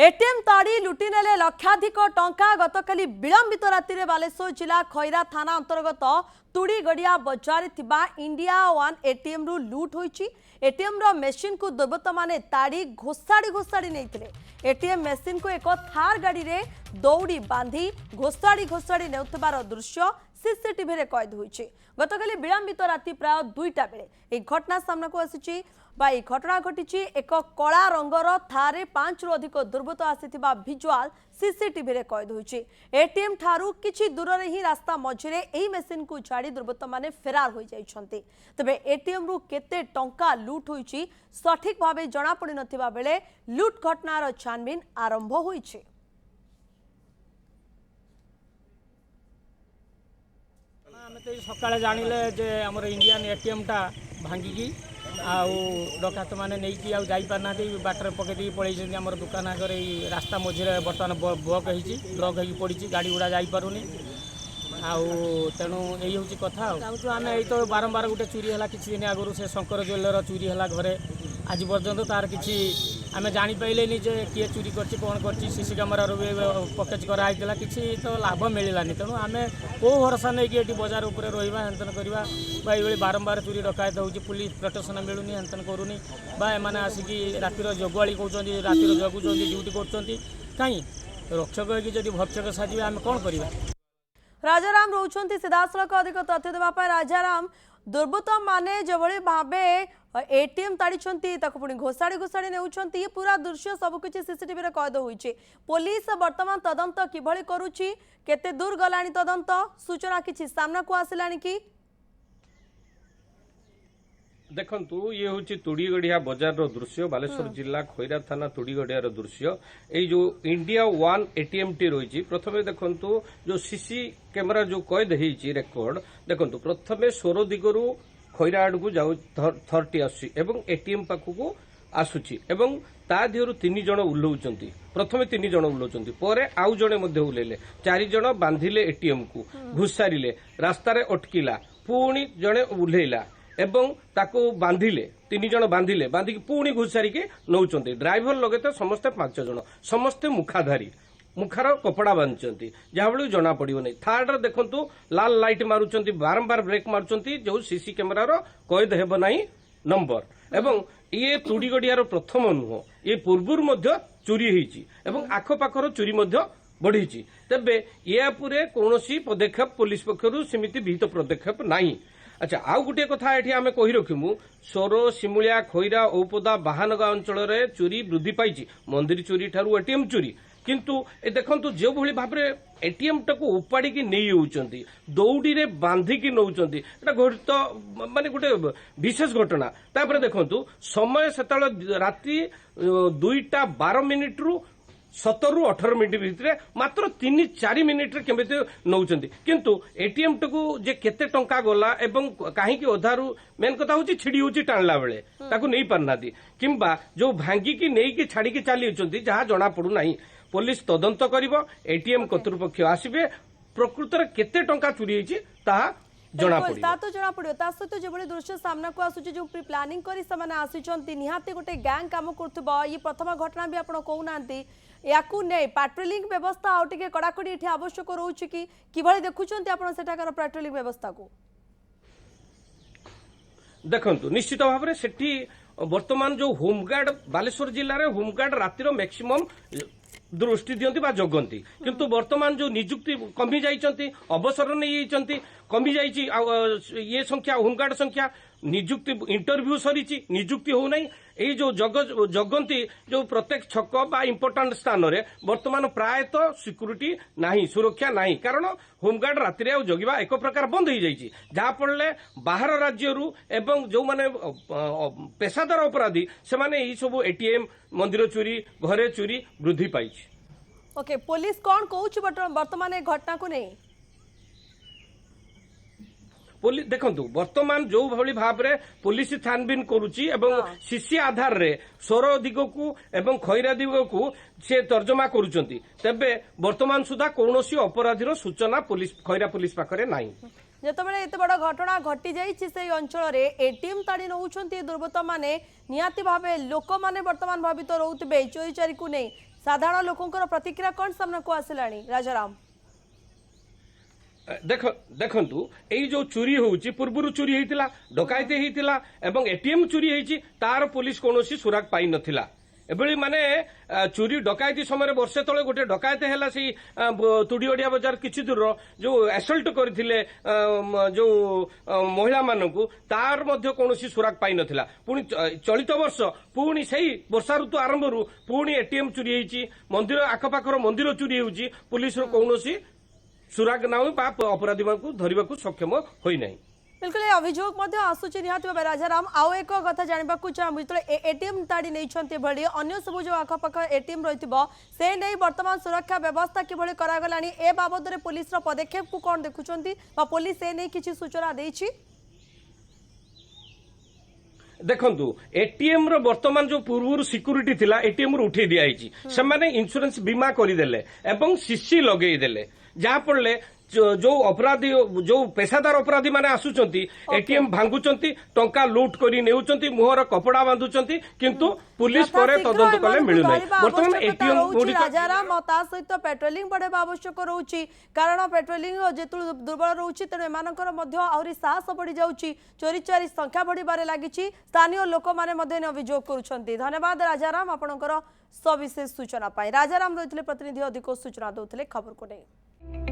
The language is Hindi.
एटीएम ताड़ी लुटि नेले लक्षाधिक टंका गतकाली विलंबित राति में बालेश्वर जिला खैरा थाना अंतर्गत तुड़ीगड़िया बजार थिबा इंडिया वन एटीएम रु लुट होईची। एटीएम रो मेसिन को दुर्बृत्त माने ताड़ी घोषाड़ी घोषाड़ी नेइथिले। एटीएम मेसिन को एक थार गाड़ी रे दौड़ी बांधी घोषाड़ी नेउथबार दृश्य सीसीटीवी रे कैद होईची। गतकाली विलंबित राति प्राय 2टा बेले एक घटना सामना को आसीची बाई घटना घटी एक कला रंगर थारे 5 रु अधिक दुर्बृत्त आसीथिबा विजुआल सीसीटीवी रे कैद होईची। एटीएम ठारू किछि दूर रे ही रास्ता मझिरे एही मेसिन को छाड़ी दुर्बृत्त माने फेरार होई जाइछन्ती। तबे एटीएम रु केते टंका लूट होईची सठिक भाबे जणा पड़ि नथिबा बेले लूट घटनार छानबीन आरंभ होईची। सकाଳେ ଜାଣିଲେ ଯେ ଆମର ଇଣ୍ଡିଆନ୍ ଏଟିଏମ୍ ଟା ଭାଙ୍ଗିକି ଆଉ ଡକାୟତ ମାନେ ନେଇକି ଆଉ ଯାଇପାରୁନାହାନ୍ତି ବାଟରେ ପକେଇ ଦେଇକି ପଳେଇଛନ୍ତି। ଆମର ଦୋକାନ ଆଗରେ ଏଇ ରାସ୍ତା ମଝିରେ ବର୍ତ୍ତମାନ ବ୍ଲକ୍ ହେଇଛି, ବ୍ଲକ୍ ହେଇକି ପଡ଼ିଛି, ଗାଡ଼ି ଗୁଡ଼ା ଯାଇପାରୁନି। ଆଉ ତେଣୁ ଏଇ ହେଉଛି କଥା। ଆଉ ଚାହୁଁଛୁ ଆମେ ଏଇ ତ ବାରମ୍ବାର ଗୋଟେ ଚୋରି ହେଲା କିଛି ଦିନ ଆଗରୁ, ସେ ଶଙ୍କର ଜୁଏଲର ଚୋରି ହେଲା ଘରେ, ଆଜି ପର୍ଯ୍ୟନ୍ତ ତାର କିଛି ଆମେ ଜାଣିପାରିଲେନି ଯେ କିଏ ଚୋରି କରିଛି କ'ଣ କରିଛି। ସିସି କ୍ୟାମେରାରୁ ବି ପକେଜ କରାହେଇଥିଲା, କିଛି ତ ଲାଭ ମିଳିଲାନି। ତେଣୁ ଆମେ କେଉଁ ଭରସା ନେଇକି ଏଠି ବଜାର ଉପରେ ରହିବା, ହେନ୍ତନ କରିବା ବା ଏଇଭଳି ବାରମ୍ବାର ଚୋରି ଡକାୟତ ହେଉଛି, ପୁଲିସ ପ୍ରୋଟେକ୍ସନ ମିଳୁନି, ହେନ୍ତନ କରୁନି ବା ଏମାନେ ଆସିକି ରାତିର ଜଗୁଆଳି କହୁଛନ୍ତି, ରାତିର ଜଗୁଛନ୍ତି, ଡ୍ୟୁଟି କରୁଛନ୍ତି। କାହିଁ ରକ୍ଷକ ହେଇକି ଯଦି ଭକ୍ଷକ ସାଜିବେ ଆମେ କ'ଣ କରିବା। राजाराम रोचंती सीधासलख अधिक तथ्य देवाई। राजाराम, दुर्बृत्त माने जभଳି भाबे एटीएम ताड़िछंती ताको पुणी घोषाड़ी घोषाड़ी नेउछंती, पूरा दृश्य सबकिछि सीसीटीवी रे कैद होईछि। पुलिस वर्तमान तदंत किभଳି करूछि, केते दूर गलानी तदंत, सूचना किछि सामना को आसिलानी कि? देखंतु ये हूँ तुड़ीगढ़िया बजार रो दृश्य, बालेश्वर जिला खैरा थाना तुड़ीगढ़िया दृश्य। ये जो इंडिया वन एटीएम टी रही, प्रथमे देखंतु जो सीसी कैमेरा जो कैद होईछि रेकर्ड, देखंतु प्रथमे सोर दिगरु खैरा आड़ को जाऊ थरटी आसुछि एवं एटीएम पाखकु आसुछि एवं ता दिहरु 3 जण उल्लौचंती। प्रथमे 3 जण उल्लौचंती, परे आउ जणे मध्ये उल्लेले, 4 जण बांधिले एटीएम को, घुसारिले, रास्ता रे अटकिला, पुणी जणे उल्लेला एवं ताको बांधिले, 3 जण बांधिले, बांधिकी पुणी घुसारिके नौचंती। ड्राइवर लगे तो समस्ते 5 जण, समस्ते मुखाधारी, मुखार कपड़ा बांधुंट जहाँ जना पड़ो नहीं। थार्ड देखंतु लाल लाइट मारुंट, बारंबार ब्रेक मारुंट, जो सीसी कैमेरार कैद हेब ना नंबर। एवं ये तुड़ीगड़ियार प्रथम नुह, ये पूर्वर चोरी होईची एवं आखपाखर चोरी बढ़ी। तेबे या कौन पदक्षेप पुलिस पक्षर सेमिति विहित पदक्षेप नहीं। अच्छा, आउ गोटे कथा ये आम कही रखिमु, सोर सिमुलिया खैरा औपदा बाहानगा अंचल चोरी वृद्धि पाई, मंदिर चोरी ठारू एटीएम चोरी। किंतु ए देखंतु जो भली भाबरे एटीएम टाको उपाड़ी की नहीं होउचंती, दौड़ी रे बांधी की नौचंती, एटा घटित माने गोटे विशेष घटना। तापर देखंतु समय सेतल राति 2:12 रु 17 रु 18 मिनिट भितर मात्र 3-4 मिनिट रे केमिति नौचंती। किंतु एटीएम टाको जे केते टंका गला एवं काहे की अधारू मेन कथा होची छिड़ी होची टाणला बेले ताको नहीं पारनादी, किंबा जो भांगी की नहीं की छाड़ी की चली होचंती, जहां जना पड़ू नाही। पुलिस तदंत करिवो, एटीएम कर्तृपक्ष आसीबे, प्रकृत रे केते टंका चोरी होईची ताहा जना पड़िबो। ता तो जना पड़ियो। ता सहित जेबळे दृश्य सामना को आसुची, जो प्री प्लानिंग करी समान आसीचंती, निहाते गोटे गैंग काम करथबो। ये प्रथम घटना भी आपण कहउनांती, याकू नै पेट्रोलिंग व्यवस्था आउ टिके कड़ाकड़ी एठी आवश्यक रहउची कि किभଳି देखुचंती आपण सेठाकर पेट्रोलिंग व्यवस्था को? देखंतु निश्चित भाव में सेठी वर्तमान जो होमगार्ड बालेश्वर जिले में होमगार्ड रातिर मैक्सिमम दृष्टि दियंती बा जगंती, किंतु वर्तमान जो नियुक्ति कमी जाइचंती, अवसर नहीं जाइचंती, कमी जाइची ये संख्या, होमगार्ड संख्या, नियुक्ति इंटरव्यू सरीची, नियुक्ति हो नहीं। यही जो जगंती जो प्रत्येक छक बा इंपोर्टाट स्थान रे वर्तमान प्रायतः सिक्यूरीटी नहीं, सुरक्षा नहीं, कारण होमगार्ड राति जगिबा एक प्रकार बंद हो जाइए, जहाँ फल बाहर राज्यरू एवं जो माने पेशादार अपराधी से माने यही सब एटीएम, मंदिर चोरी, घरे चोरी वृद्धि पाई। ओके, पुलिस कौन कहूँ वर्तमान घटना को नहीं? पुलिस देखंतु वर्तमान जो भली भाव रे पुलिस छानबीन करूची एवं सीसी आधार रे सोर दिगकू एवं खैरा दिगकू से तर्जमा करूचंती। तेबे वर्तमान सुधा कौनसी अपराधीर सूचना पुलिस खैरा पुलिस पाखरे नाही। যেতবেলে এত বড় ঘটনা ঘটি যাইছি সেই অঞ্চলরে এটিএম তাড়ি নউছন্তি দুর্বৃত্ত মানে নিহাতি ভাবে লোক মানে বর্তমান ভাবিত রহুতবে চোরি চারি কু নেই साधारण लोकंकर प्रतिक्रिया कौन सामना को आसिलानी राजाराम? देखंतु एई जो चोरी होउची पूर्वरु चोरी हेतिला डकायती हेतिला एवं एटीएम चोरी हेची तार पुलिस कोनोसी सुराग पाई नथिला एबळी माने चोरी डकायती समय वर्षे तले गोटे डकायती हैला सी तुड़ीगड़िया बाजार किछि दूर जो असल्ट करथिले जो महिला मानकु तार मध्य कोनोसी सुराग पाई नथिला पुनी चलित वर्ष पुनी सेही वर्षा ऋतु आरंभरु पुनी एटीएम चोरी हेची मंदिर आखपाखर मंदिर चोरी हेउची पुलिस रो कोनोसी सुराग नाउ बा अपराधी को धरने को सक्षम होई नहीं। बिल्कुल ये अभियोग मध्य आसुची निहाती भाव राजाराम आउ एक कथा जानबा को चाहबो जो एटीएम ताड़ी नहीं भली अन्य सब जो आखपाख एटीएम रही से नहीं वर्तमान सुरक्षा व्यवस्था किभली करागलानी ए बाबद में पुलिस पदक्षेप को कौन देखुचंती बा पुलिस से नहीं किसी सूचना देछि? देखंतु एटीएम रो वर्तमान जो पूर्व सिक्यूरीटी थिला एटीएम रो उठे दियाई से माने इंश्योरेंस बीमा करिदेले एवं सीसी लगेई देले जहा पड़ले जो अपराधी जो पेशादार अपराधी माने आसुचंती एटीएम भांगुचंती टंका लूट करी नेउचंती मुहर कपड़ा बांधुचंती किंतु पुलिस परे तदंत कले मिलु नै। वर्तमान एटीएम गुडी राजाराम ता सहित पेट्रोलिंग बढ़ाइबा आवश्यक रहउची कारण पेट्रोलिंग जेतु दुर्बल रहउची तेनु एमानकर मध्य आउरी साहस बढ़ी जाउची चोरी चारी संख्या बढ़ी बारे लागिची स्थानीय लोक माने मध्य अभियोग करूछंती। धन्यवाद राजाराम आपनकर सविशेष सूचना पाई। राजाराम रहितले प्रतिनिधि अधिक सूचना दउतले खबर को नै।